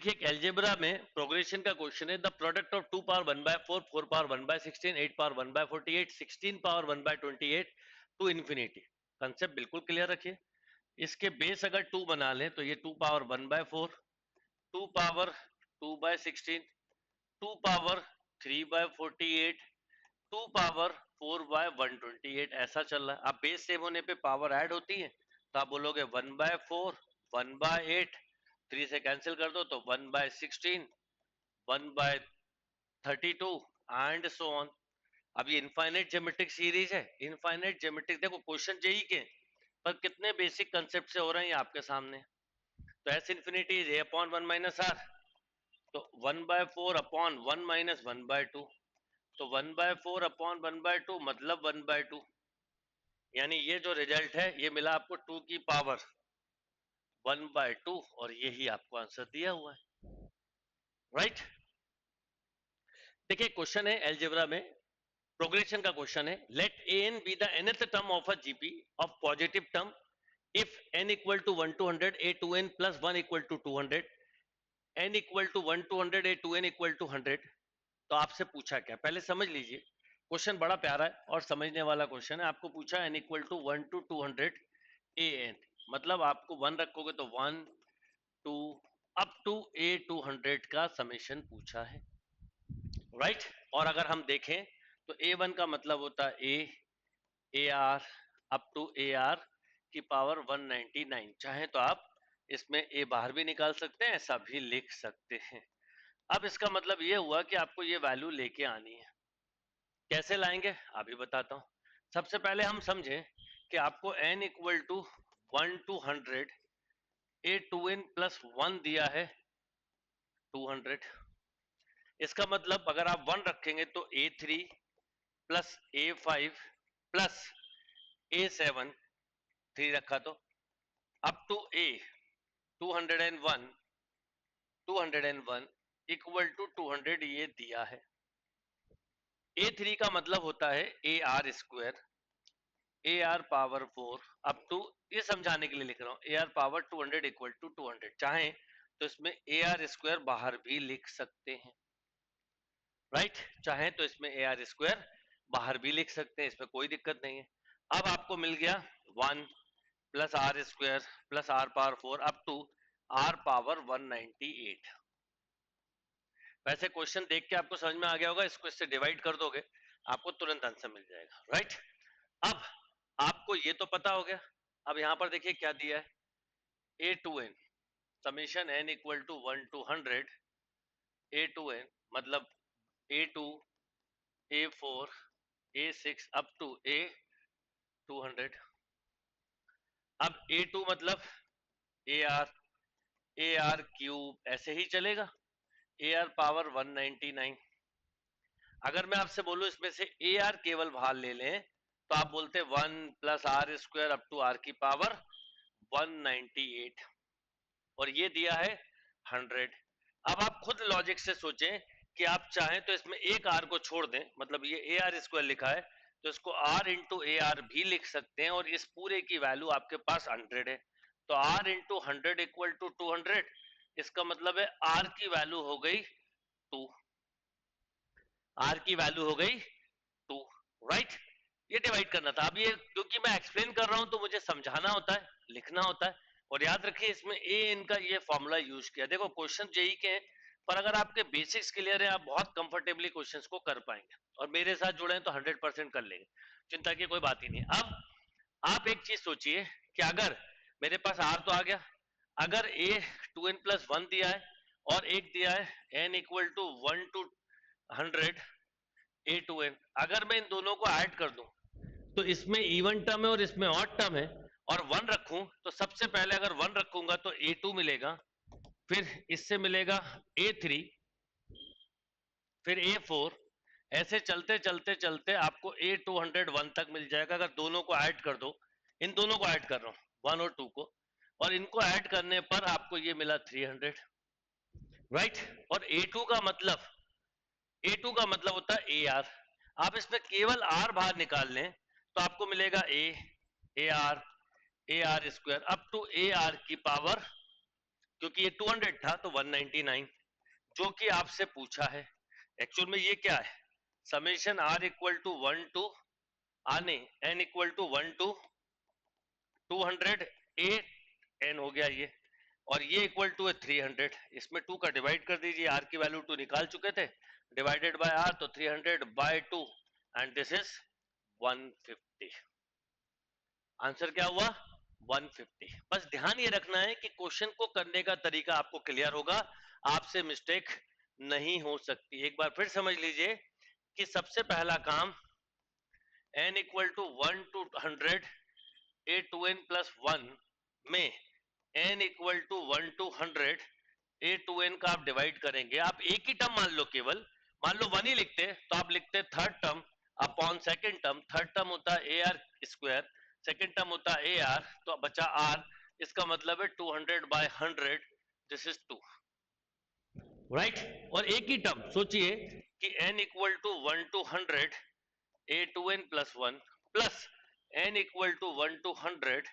देखिए एक एल्जेब्रा में प्रोग्रेशन का क्वेश्चन है, the product of 2 power 1/4, 4 power 1/16, 8 power 1/48, 16 power 1/28 to infinity. Concept बिल्कुल क्लियर रखिए। इसके बेस अगर 2 बना लें तो ये 2 पावर 1/4, 2 पावर 2/16, 2 पावर 3/48, 2 पावर 4/128 ऐसा चल रहा है। अब बेस सेम होने पे पावर ऐड होती है तो आप बोलोगे 1/4, 1/8, 3 से कैंसिल कर दो तो 1/16, 1/32 एंड सो ऑन। अब ये इनफाइनाइट ज्योमेट्रिक सीरीज है। इनफाइनाइट ज्योमेट्रिक देखो क्वेश्चन जेई के पर कितने बेसिक कंसेप्ट से हो रहे हैं आपके सामने। तो S infinity is A upon 1 minus R, तो 1/4 अपॉन 1 माइनस 1/2, तो 1/4 अपॉन 1/2 मतलब 1/2, यानी ये जो रिजल्ट है ये मिला आपको 2 की पावर 1/2 और यही आपको आंसर दिया हुआ है, राइट। देखिए क्वेश्चन है एलजेब्रा में, प्रोग्रेशन का क्वेश्चन है, let N be the nth term of a GP of positive term if n equal to 1 to 100 a 2n plus 1 equal to 200, n equal to 1 to 100 a 2n equal to 100। तो आपसे पूछा क्या, पहले समझ लीजिए। Question बड़ा प्यारा है और समझने वाला क्वेश्चन है। आपको पूछा n equal to 1 to 200 a n, मतलब आपको 1 रखोगे तो 1 2 अप टू a 200 का समेशन पूछा है, राइट। और अगर हम देखें तो a1 का मतलब होता है A R up to A R की पावर 199। चाहे तो आप इसमें ए बाहर भी निकाल सकते हैं, ऐसा भी लिख सकते हैं। अब इसका मतलब ये हुआ कि आपको ये वैल्यू लेके आनी है। कैसे लाएंगे अभी बताता हूं। सबसे पहले हम समझें कि आपको n equal to 1 to 100 A 2n plus 1 दिया है 200। इसका मतलब अगर आप 1 रखेंगे तो a3 plus a5 plus a7, 3 रखा तो up to a 201, 201 equal to 200 ये दिया है। a3 का मतलब होता है A R square, A R power 4 up to, ये समझाने के लिए लिख रहा हूं, A R power 200 equal to 200। चाहे तो इसमें ए आर स्क्वायर बाहर भी लिख सकते हैं, राइट। चाहे तो इसमें ए आर स्क्वायर बाहर भी लिख सकते हैं, इसमें कोई दिक्कत नहीं है। अब आपको मिल गया 1 plus R square plus R power 4 up to R power 198। वैसे क्वेश्चन देख के आपको समझ में आ गया होगा, इसको इससे डिवाइड कर दोगे आपको तुरंत आंसर मिल जाएगा, राइट। अब आपको ये तो पता हो गया। अब यहां पर देखिए क्या दिया है, a two n summation n equal to 1 to 100 A two n, मतलब a2 a4 a6 up to a 200। अब a2 मतलब ए आर क्यूब ऐसे ही चलेगा, ए आर पावर 199। अगर मैं आपसे बोलूं इसमें से ए आर केवल बाहर ले लें तो आप बोलते 1 plus R square up to R की पावर 198 और ये दिया है 100। अब आप खुद लॉजिक से सोचें कि आप चाहें तो इसमें एक आर को छोड़ दें, मतलब ये ए आर स्क्वायर लिखा है तो इसको आर इंटू ए आर भी लिख सकते हैं और इस पूरे की वैल्यू आपके पास 100 है। तो आर इंटू 100 इक्वल टू 200, इसका मतलब है आर की वैल्यू हो गई 2, आर की वैल्यू हो गई 2, राइट। ये डिवाइड करना था। अब ये क्योंकि मैं एक्सप्लेन कर रहा हूं तो मुझे समझाना होता है, लिखना होता है। और याद रखिए इसमें ए इनका ये फॉर्मूला यूज किया। देखो क्वेश्चन जेई के हैं पर अगर आपके बेसिक्स क्लियर है आप बहुत कंफर्टेबली क्वेश्चंस को कर पाएंगे और मेरे साथ जुड़े हैं तो 100% कर लेंगे, चिंता की कोई बात ही नहीं। अब आप एक चीज सोचिए कि अगर मेरे पास आर तो आ गया, अगर ए 2n+1 दिया है और एक दिया है n equal to 1 to 100 A two N, अगर मैं इन दोनों को ऐड कर दूं तो इसमें इवन टर्म है और इसमें ऑड टर्म है और 1 रखूं तो सबसे पहले अगर 1 रखूंगा तो a2 मिलेगा, फिर इससे मिलेगा a3, फिर a4, ऐसे चलते चलते चलते आपको a201 तक मिल जाएगा अगर दोनों को ऐड कर दो। इन दोनों को ऐड कर रहा हूं 1 और 2 को, और इनको ऐड करने पर आपको ये मिला 300, राइट। और ए टू का मतलब होता है ए आर। आप इसमें केवल आर बाहर निकाल लें तो आपको मिलेगा A R square up to A R की पावर क्योंकि ये 200 था तो 199, जो कि आपसे पूछा है। एक्चुअल में ये क्या है, summation r equal to 1 to आने n equal to 1 to 200 A n हो गया ये, और ये इक्वल टू है 300। इसमें 2 का डिवाइड कर दीजिए, आर की वैल्यू 2 निकाल चुके थे, डिवाइडेड बाय आर, तो 300 by 2 and this is 150। Answer क्या हुआ, 150। बस ध्यान ये रखना है कि क्वेश्चन को करने का तरीका आपको क्लियर होगा, आपसे मिस्टेक नहीं हो सकती। एक बार फिर समझ लीजिए कि सबसे पहला काम, n equal to 1 to 100 A two N plus 1 में n equal to 1 to 100 A two N का आप डिवाइड करेंगे। आप एक ही टर्म मान लो, केवल मान लो 1 ही लिखते तो आप लिखते third term upon second term. Third term होता है A R square, second term होता है ए आर, तो बचा आर। इसका मतलब है 200 बाय 100, दिस इज 2, राइट। और एक ही टर्म सोचिए कि n equal to 1 to 100 A two N plus 1 plus n equal to 1 to 100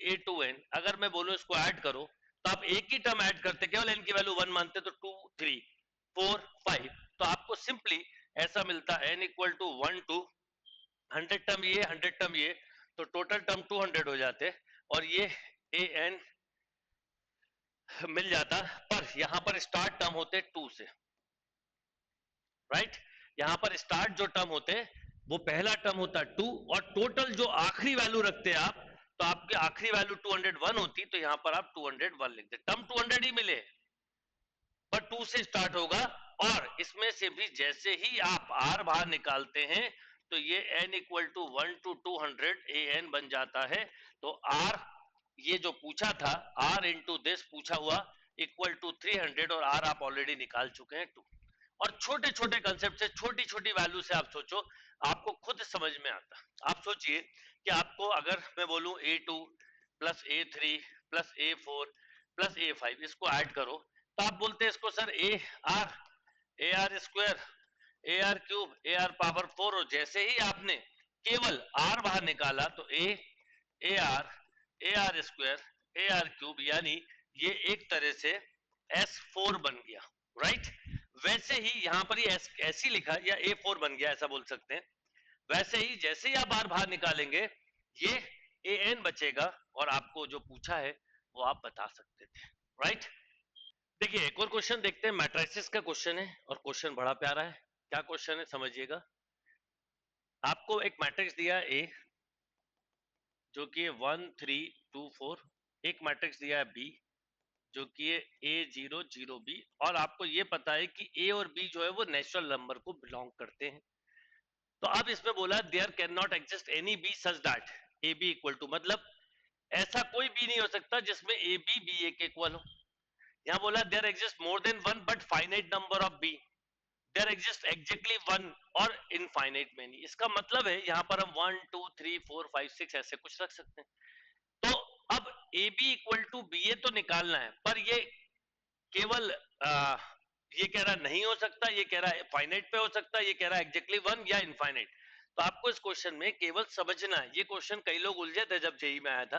A two N, अगर मैं बोलूं इसको ऐड करो, तो आप एक ही टर्म ऐड करते, केवल n की वैल्यू 1 मानते, तो 2 3 4 5, तो आपको सिंपली ऐसा मिलता n equal to 1 to 100 term ये 100 टर्म ये, तो टोटल टर्म 200 हो जाते, और ये ए एन मिल जाता। पर यहां पर स्टार्ट टर्म होते 2 से, राइट। यहां पर स्टार्ट जो टर्म होते वो पहला टर्म होता 2, और टोटल जो आखिरी वैल्यू रखते हैं आप, तो आपकी आखिरी वैल्यू 201 होती, तो यहां पर आप 201 लिखते, टर्म 200 ही मिले, पर 2 से स्टार्ट होगा। और इसमें से भी जैसे ही आप आर बाहर निकालते हैं, तो ये n equal to 1 to 200 A N बन जाता है। तो आर ये जो पूछा था, आर इंटू दिस पूछा हुआ इक्वल टू 300, और आर आप ऑलरेडी निकाल चुके हैं 2। और छोटे छोटे कंसेप्ट से, छोटी छोटी वैल्यू से आप सोचो, आपको खुद समझ में आता। आप सोचिए कि आपको अगर मैं बोलूं a2 plus a3 plus a4 plus a5, इसको ऐड करो, तो आप बोलते हैं इसको sir A R square A are cube A R power 4, और जैसे ही आपने केवल आर बाहर निकाला, तो ए R square A are cube, यानी ये एक तरह से S4 बन गया, राइट। वैसे ही यहां पर ये ऐसी लिखा, या A4 बन गया ऐसा बोल सकते हैं। वैसे ही जैसे ही आप बार बाहर निकालेंगे, ये ए एन बचेगा, और आपको जो पूछा है वो आप बता सकते थे, राइट। देखिए एक और क्वेश्चन देखते हैं, मैट्रिसेस का क्वेश्चन है, और क्वेश्चन बड़ा प्यारा है। क्या क्वेश्चन है समझिएगा। आपको एक मैट्रिक्स दिया ए, जो कि 1 3 2 4, एक मैट्रिक्स दिया है बी, जो कि है A0 0 B, और आपको ये पता है कि ए और बी जो है वो नेचुरल नंबर को बिलोंग करते हैं। तो अब इसमें बोला there can not exist any B such that A B equal to, मतलब ऐसा कोई बी नहीं हो सकता जिसमें ए बी ए के इक्वल हो। यहाँ बोला there exist more than one but finite number of B, there exist exactly one और इनफाइनाइट मेनी। इसका मतलब है यहाँ पर हम 1 2 3 4 5 6 ऐसे कुछ रख सकते हैं। तो अब a B equal to B a तो निकालना है, पर ये केवल ये कह रहा नहीं हो सकता, ये कह रहा है फाइनाइट पे हो सकता है, ये कह रहा है एग्जैक्टली वन या इनफाइनाइट। तो आपको इस क्वेश्चन में केवल समझना है। ये क्वेश्चन कई लोग उलझे थे जब जेई में आया था,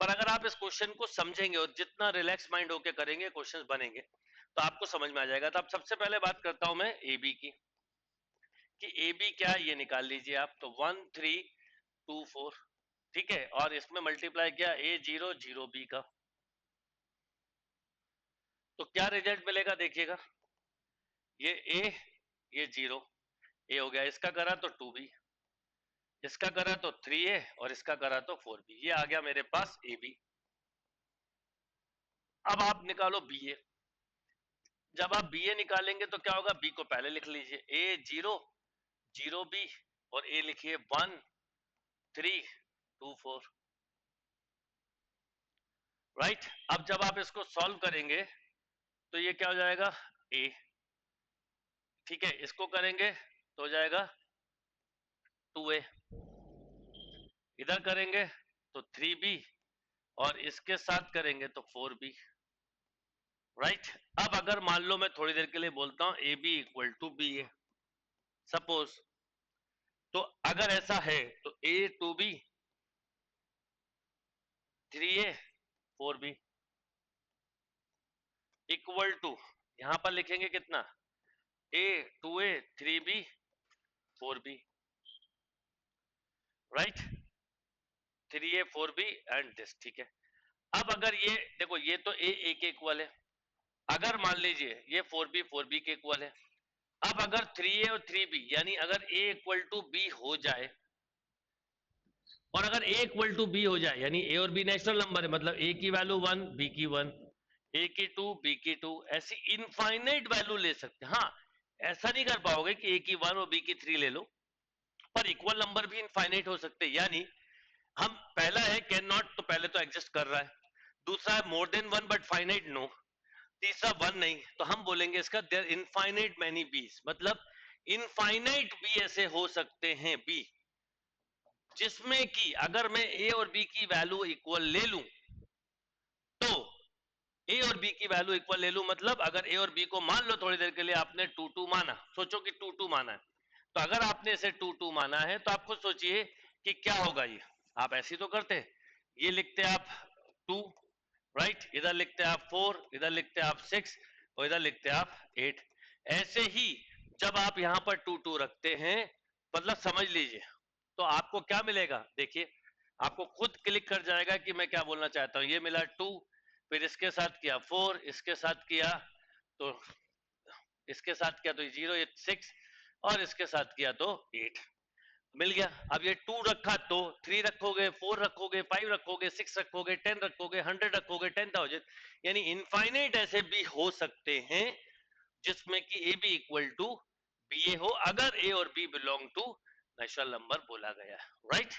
पर अगर आप इस क्वेश्चन को समझेंगे और जितना रिलैक्स माइंड होकर करेंगे, क्वेश्चन बनेंगे, तो आपको समझ में आ जाएगा। तो अब सबसे पहले बात करता हूं मैं ए बी की, कि ए बी क्या है ये निकाल लीजिए आप। तो 1 3 2 4, ठीक है, और इसमें मल्टीप्लाई किया A0 0 B का, तो क्या रिजल्ट मिलेगा देखिएगा। ये ए, ये 0, ए हो गया, इसका करा तो 2B, इसका करा तो 3A, और इसका करा तो 4B, ये आ गया मेरे पास ए बी। अब आप निकालो बी ए। जब आप बी ए निकालेंगे तो क्या होगा, बी को पहले लिख लीजिए, A0 0 B, और ए लिखिए 1 3 2 4, राइट। अब जब आप इसको सॉल्व करेंगे तो ये क्या हो जाएगा, ए, ठीक है, इसको करेंगे तो हो जाएगा 2A, इधर करेंगे तो 3B, और इसके साथ करेंगे तो 4B, राइट। अब अगर मान लो मैं थोड़ी देर के लिए बोलता हूं A B equal to B A, suppose, तो अगर ऐसा है तो A2B 3A 4B, equal to, यहां पर लिखेंगे कितना, ए 2a 3b 4b, right, 3a 4b and this, ठीक है। अब अगर ये देखो, ये तो ए के इक्वल है, अगर मान लीजिए ये 4b के इक्वल है, अब अगर 3a और 3b यानी अगर a इक्वल टू बी हो जाए, और अगर a इक्वल टू बी हो जाए यानी a और b नेचुरल नंबर है, मतलब a की वैल्यू 1 b की 1, a की 2 b की 2, ऐसी इनफाइनाइट वैल्यू ले सकते हैं। हाँ, ऐसा नहीं कर पाओगे कि a की 1 और b की 3 ले लो, पर इक्वल नंबर भी इनफाइनाइट हो सकते हैं। यानी हम, पहला है कैन नॉट, तो पहले तो एग्जिस्ट कर रहा है, दूसरा है more than one but finite no, तीसरा वन नहीं, तो हम बोलेंगे इसका देयर इनफाइनाइट मैनी बीज, मतलब इनफाइनाइट बी ऐसे हो सकते हैं बी, जिसमें कि अगर मैं ए और बी की वैल्यू इक्वल ले लूं, तो ए और बी की वैल्यू इक्वल ले लूं, मतलब अगर ए और बी को मान लो थोड़ी देर के लिए आपने 2 माना, सोचो कि 2 माना है, तो अगर आपने इसे 2 माना है तो आप खुद सोचिए कि क्या होगा ये। आप ऐसे ही तो करते, ये लिखते आप 2, राइट, इधर लिखते आप 4, इधर लिखते आप 6, और इधर लिखते आप 8। ऐसे ही जब आप यहां पर 2 रखते हैं, मतलब समझ लीजिए, तो आपको क्या मिलेगा, देखिए, आपको खुद क्लिक कर जाएगा कि मैं क्या बोलना चाहता हूं। ये मिला 2, फिर इसके साथ किया 4, इसके साथ किया तो, इसके साथ किया तो 0, ये 6, और इसके साथ किया तो 8, मिल गया। अब ये 2 रखा तो 3 रखोगे, 4 रखोगे, 5 रखोगे, 6 रखोगे, 10 रखोगे, 100 रखोगे, 10,000, यानी इनफाइनाइट ऐसे भी हो सकते हैं जिसमें कि a B equal to B a हो, अगर ए और b belong to natural number बोला गया है, राइट।